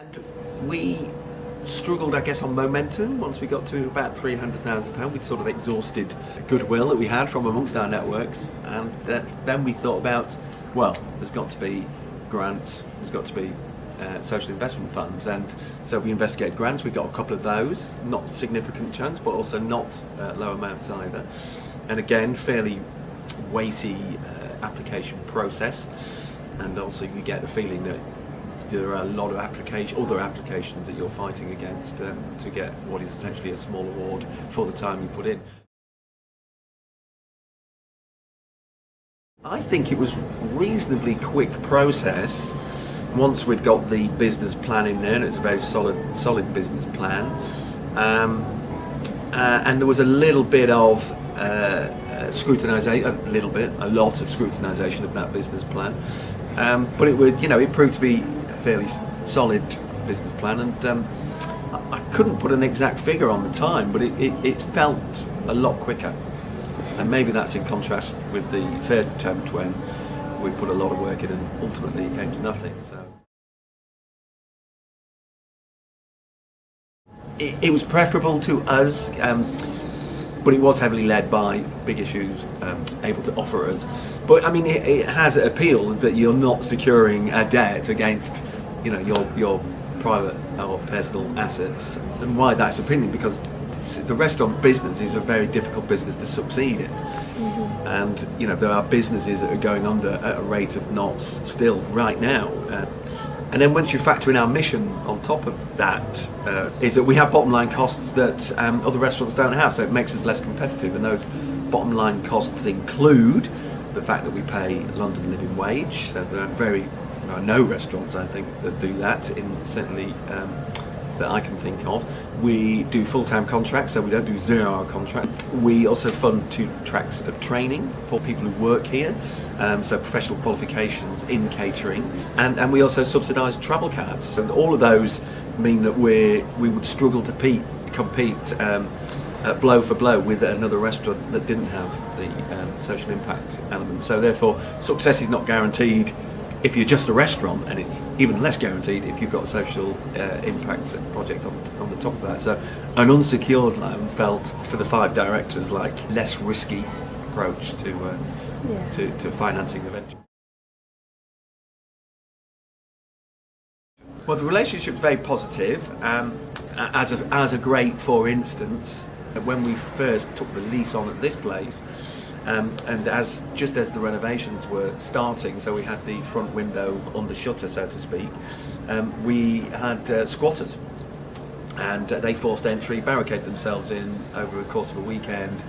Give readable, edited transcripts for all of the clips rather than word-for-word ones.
And we struggled, I guess, on momentum. Once we got to about £300,000, we'd sort of exhausted goodwill that we had from amongst our networks, and then we thought about, well, there's got to be grants, there's got to be social investment funds, and so we investigated grants. We got a couple of those, not significant chunks, but also not low amounts either. And again, fairly weighty application process, and also you get the feeling that there are a lot of other applications that you're fighting against to get what is essentially a small award for the time you put in. I think it was a reasonably quick process once we'd got the business plan in there, and it's a very solid business plan. And there was a little bit of scrutinisation, a lot of scrutinisation of that business plan. But it proved to be a fairly solid business plan, and I couldn't put an exact figure on the time, but it felt a lot quicker. And maybe that's in contrast with the first attempt when we put a lot of work in and ultimately it came to nothing. So it was preferable to us, but it was heavily led by Big Issues able to offer us. But I mean, it has appeal that you're not securing a debt against, your private or personal assets. And why that's appealing? Because the restaurant business is a very difficult business to succeed in. Mm-hmm. And there are businesses that are going under at a rate of knots still right now. And then once you factor in our mission on top of that, is that we have bottom line costs that other restaurants don't have, so it makes us less competitive. And those bottom line costs include the fact that we pay London living wage. So there are no restaurants, I think, that do that, certainly that I can think of. We do full-time contracts, so we don't do 0-hour contracts. We also fund 2 tracks of training for people who work here, so professional qualifications in catering, and we also subsidise travel cards. And all of those mean that we would struggle to compete blow for blow with another restaurant that didn't have the social impact element. So therefore, success is not guaranteed if you're just a restaurant, and it's even less guaranteed if you've got a social impact project on the top of that. So an unsecured loan felt, for the 5 directors, like less risky approach to financing the venture. Well, the relationship's very positive. As a great, for instance, when we first took the lease on at this place, and just as the renovations were starting, so we had the front window under shutter, so to speak, we had squatters, and they forced entry, barricaded themselves in over the course of a weekend,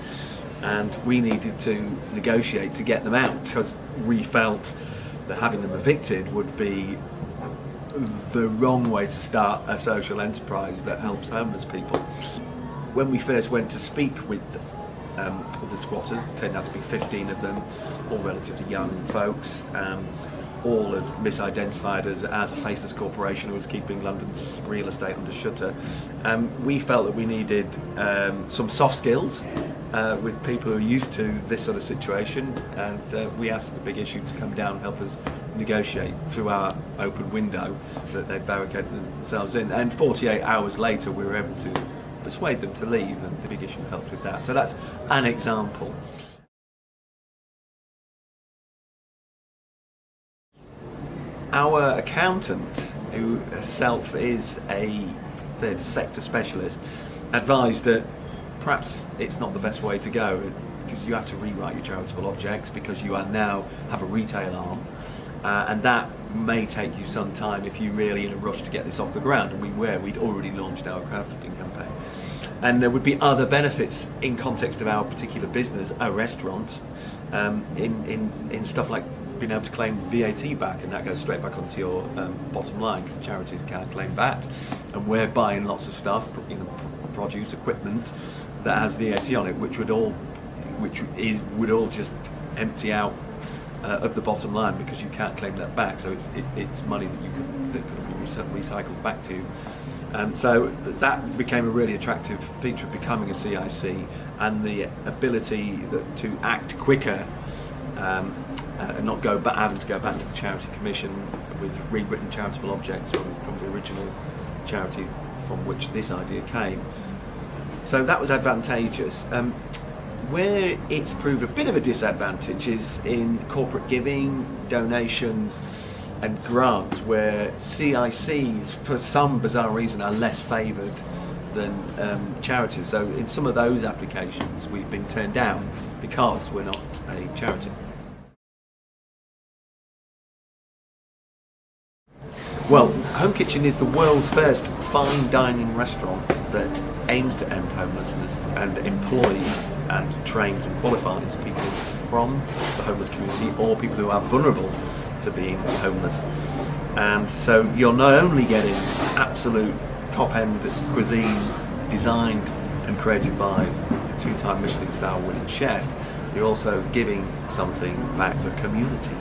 and we needed to negotiate to get them out, because we felt that having them evicted would be the wrong way to start a social enterprise that helps homeless people. When we first went to speak with the squatters, it turned out to be 15 of them, all relatively young folks, all had misidentified us as a faceless corporation who was keeping London's real estate under shutter. We felt that we needed some soft skills with people who are used to this sort of situation, and we asked the Big Issue to come down and help us negotiate through our open window so that they'd barricaded themselves in. And 48 hours later we were able to persuade them to leave, and the Big Issue helped with that. So that's an example. Our accountant, who herself is a third sector specialist, advised that perhaps it's not the best way to go, because you have to rewrite your charitable objects, because you now have a retail arm, and that may take you some time if you're really in a rush to get this off the ground. And we'd already launched our crowdfunding campaign. And there would be other benefits in context of our particular business, a restaurant, in stuff like being able to claim VAT back, and that goes straight back onto your bottom line, because charities can't claim VAT, and we're buying lots of stuff, produce, equipment that has VAT on it, which would all just empty out of the bottom line, because you can't claim that back. So it's money that could be recycled back to you. So that became a really attractive feature of becoming a CIC, and the ability to act quicker and not go back, having to go back to the Charity Commission with rewritten charitable objects from the original charity from which this idea came. So that was advantageous. Where it's proved a bit of a disadvantage is in corporate giving, donations and grants, where CICs for some bizarre reason are less favoured than charities. So in some of those applications we've been turned down because we're not a charity. Well, Home Kitchen is the world's first fine dining restaurant that aims to end homelessness and employs and trains and qualifies people from the homeless community or people who are vulnerable to being homeless. And so you're not only getting absolute top-end cuisine designed and created by a two-time Michelin star winning chef, you're also giving something back to the community.